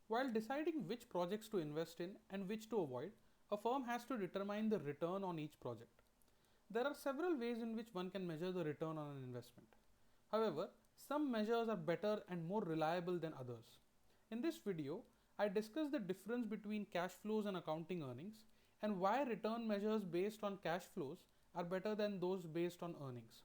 While deciding which projects to invest in and which to avoid, a firm has to determine the return on each project. There are several ways in which one can measure the return on an investment. However, some measures are better and more reliable than others. In this video, I discuss the difference between cash flows and accounting earnings and why return measures based on cash flows are better than those based on earnings.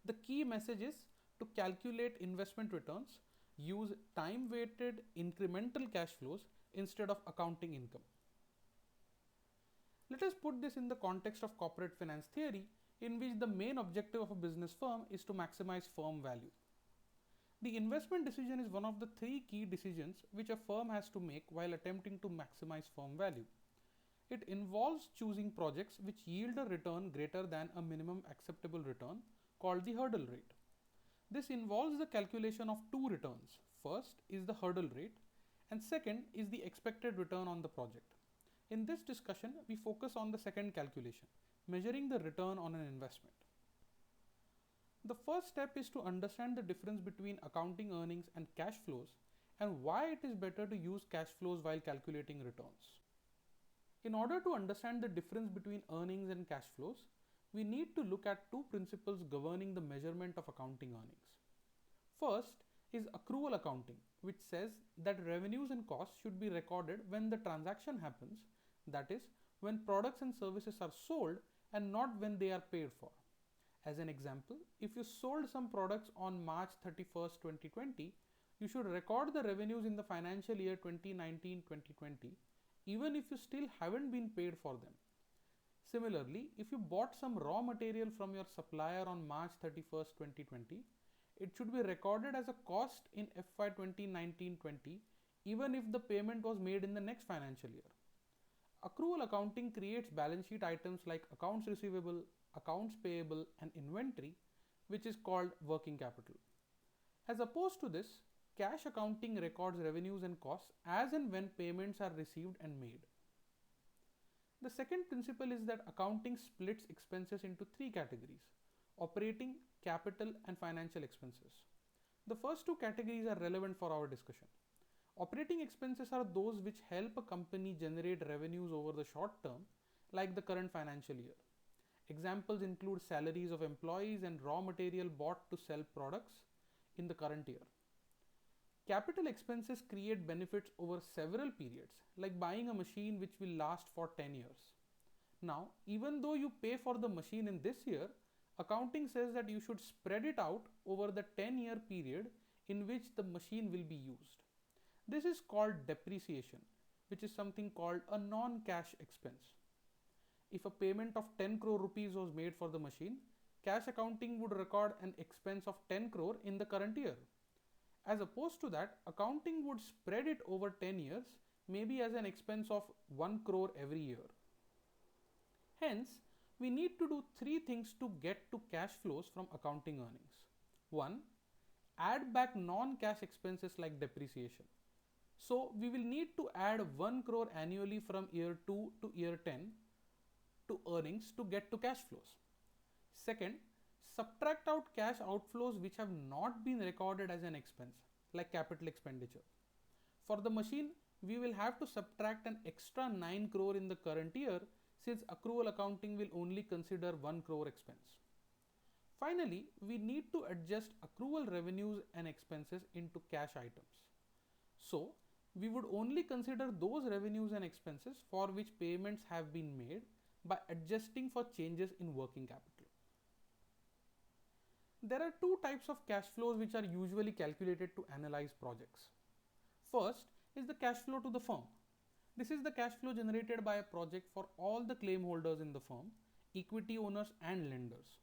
The key message is to calculate investment returns, use time weighted incremental cash flows instead of accounting income. Let us put this in the context of corporate finance theory, in which the main objective of a business firm is to maximize firm value. The investment decision is one of the three key decisions which a firm has to make while attempting to maximize firm value. It involves choosing projects which yield a return greater than a minimum acceptable return called the hurdle rate. This involves the calculation of two returns. First is the hurdle rate, and second is the expected return on the project. In this discussion, we focus on the second calculation, measuring the return on an investment. The first step is to understand the difference between accounting earnings and cash flows and why it is better to use cash flows while calculating returns. In order to understand the difference between earnings and cash flows, we need to look at two principles governing the measurement of accounting earnings. First is accrual accounting, which says that revenues and costs should be recorded when the transaction happens, that is, when products and services are sold and not when they are paid for. As an example, if you sold some products on March 31st, 2020, you should record the revenues in the financial year 2019-2020, even if you still haven't been paid for them. Similarly, if you bought some raw material from your supplier on March 31st, 2020, it should be recorded as a cost in FY 2019-20, even if the payment was made in the next financial year. Accrual accounting creates balance sheet items like accounts receivable, accounts payable, and inventory, which is called working capital. As opposed to this, cash accounting records revenues and costs as and when payments are received and made. The second principle is that accounting splits expenses into three categories: operating, capital, and financial expenses. The first two categories are relevant for our discussion. Operating expenses are those which help a company generate revenues over the short term, like the current financial year. Examples include salaries of employees and raw material bought to sell products in the current year. Capital expenses create benefits over several periods, like buying a machine which will last for 10 years. Now, even though you pay for the machine in this year, accounting says that you should spread it out over the 10-year period in which the machine will be used. This is called depreciation, which is something called a non-cash expense. If a payment of 10 crore rupees was made for the machine, cash accounting would record an expense of 10 crore in the current year. As opposed to that, accounting would spread it over 10 years, maybe as an expense of 1 crore every year. Hence, we need to do three things to get to cash flows from accounting earnings. 1. Add back non-cash expenses like depreciation. So, we will need to add 1 crore annually from year 2 to year 10 to earnings to get to cash flows. Second, subtract out cash outflows which have not been recorded as an expense, like capital expenditure. For the machine, we will have to subtract an extra 9 crore in the current year, since accrual accounting will only consider 1 crore expense. Finally, we need to adjust accrual revenues and expenses into cash items. So, we would only consider those revenues and expenses for which payments have been made by adjusting for changes in working capital. There are two types of cash flows which are usually calculated to analyze projects. First is the cash flow to the firm. This is the cash flow generated by a project for all the claim holders in the firm, equity owners and lenders.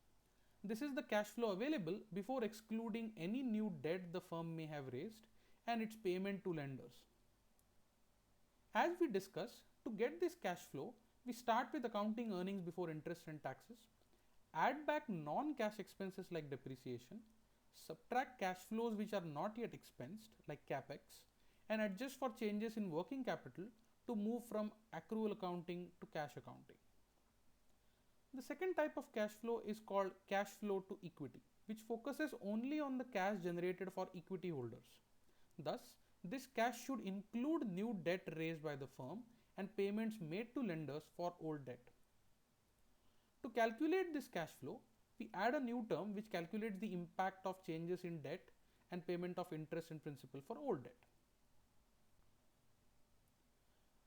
This is the cash flow available before excluding any new debt the firm may have raised and its payment to lenders. As we discussed, to get this cash flow, we start with accounting earnings before interest and taxes, add back non-cash expenses like depreciation, subtract cash flows which are not yet expensed like capex, and adjust for changes in working capital to move from accrual accounting to cash accounting. The second type of cash flow is called cash flow to equity, which focuses only on the cash generated for equity holders. Thus, This cash should include new debt raised by the firm and payments made to lenders for old debt. To calculate this cash flow, we add a new term which calculates the impact of changes in debt and payment of interest and principal for old debt.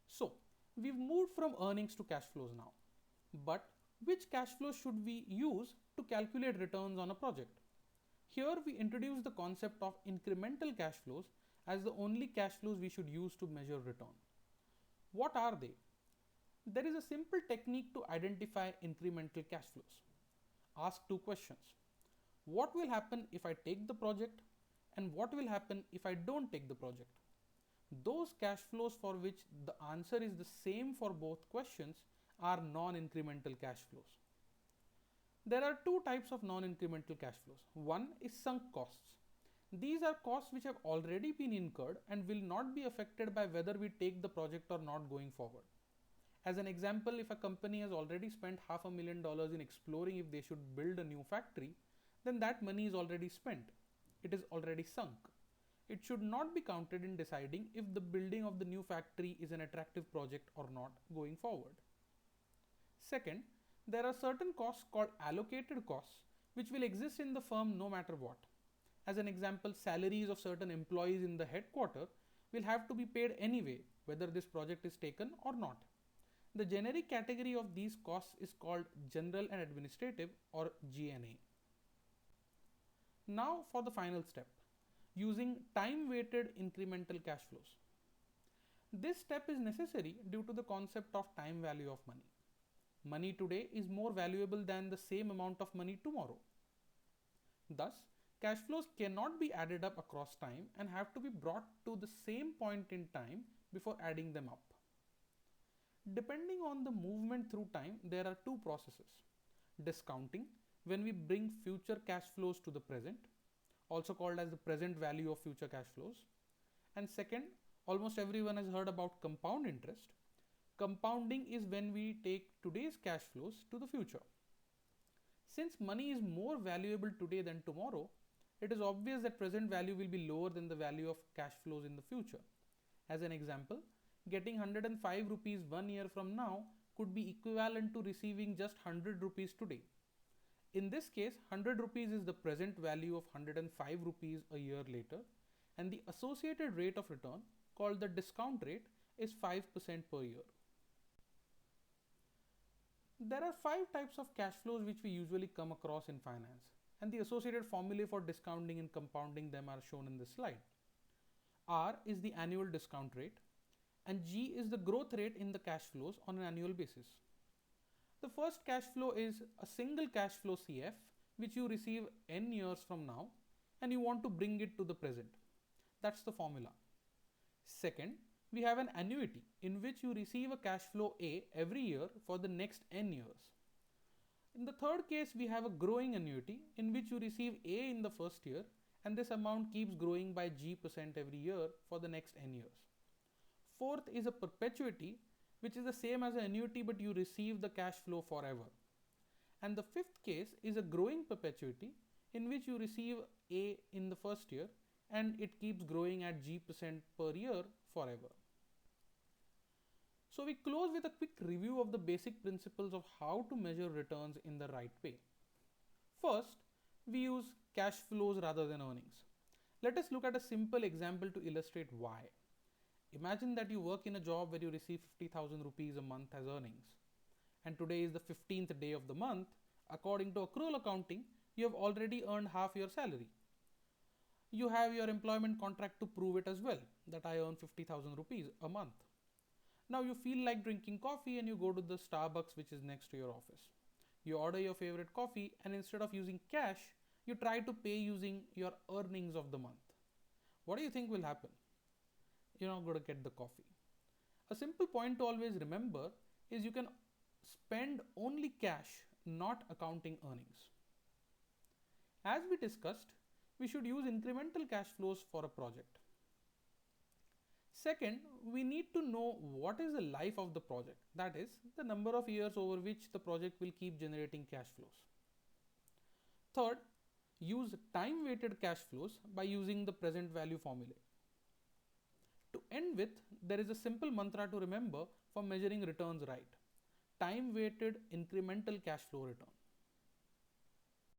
So, we've moved from earnings to cash flows now. But which cash flows should we use to calculate returns on a project? Here we introduce the concept of incremental cash flows as the only cash flows we should use to measure return. What are they? There is a simple technique to identify incremental cash flows. Ask two questions. What will happen if I take the project, and what will happen if I don't take the project? Those cash flows for which the answer is the same for both questions are non-incremental cash flows. There are two types of non-incremental cash flows. One is sunk costs. These are costs which have already been incurred and will not be affected by whether we take the project or not going forward. As an example, if a company has already spent $500,000 in exploring if they should build a new factory, then that money is already spent. It is already sunk. It should not be counted in deciding if the building of the new factory is an attractive project or not going forward. Second, there are certain costs called allocated costs which will exist in the firm no matter what. As an example, salaries of certain employees in the headquarters will have to be paid anyway, whether this project is taken or not. The generic category of these costs is called general and administrative, or G&A. Now for the final step, using time-weighted incremental cash flows. This step is necessary due to the concept of time value of money. Money today is more valuable than the same amount of money tomorrow. Thus, cash flows cannot be added up across time and have to be brought to the same point in time before adding them up. Depending on the movement through time, there are two processes. Discounting, when we bring future cash flows to the present, also called as the present value of future cash flows. And second, almost everyone has heard about compound interest. Compounding is when we take today's cash flows to the future. Since money is more valuable today than tomorrow, it is obvious that present value will be lower than the value of cash flows in the future. As an example, getting 105 rupees 1 year from now could be equivalent to receiving just 100 rupees today. In this case, 100 rupees is the present value of 105 rupees a year later, and the associated rate of return, called the discount rate, is 5% per year. There are 5 types of cash flows which we usually come across in finance, and the associated formulae for discounting and compounding them are shown in this slide. R is the annual discount rate, and G is the growth rate in the cash flows on an annual basis. The first cash flow is a single cash flow CF which you receive n years from now and you want to bring it to the present. That's the formula. Second, we have an annuity in which you receive a cash flow A every year for the next n years. In the third case, we have a growing annuity in which you receive A in the first year and this amount keeps growing by G% every year for the next n years. Fourth is a perpetuity, which is the same as an annuity but you receive the cash flow forever. And the fifth case is a growing perpetuity in which you receive A in the first year and it keeps growing at G% per year forever. So we close with a quick review of the basic principles of how to measure returns in the right way. First, we use cash flows rather than earnings. Let us look at a simple example to illustrate why. Imagine that you work in a job where you receive 50,000 rupees a month as earnings. And today is the 15th day of the month. According to accrual accounting, you have already earned half your salary. You have your employment contract to prove it as well, that I earn 50,000 rupees a month. Now you feel like drinking coffee and you go to the Starbucks which is next to your office. You order your favorite coffee and instead of using cash, you try to pay using your earnings of the month. What do you think will happen? You're not going to get the coffee. A simple point to always remember is you can spend only cash, not accounting earnings. As we discussed, we should use incremental cash flows for a project. Second, we need to know what is the life of the project, that is, the number of years over which the project will keep generating cash flows. Third, use time-weighted cash flows by using the present value formula. To end with, there is a simple mantra to remember for measuring returns right: time weighted incremental cash flow return.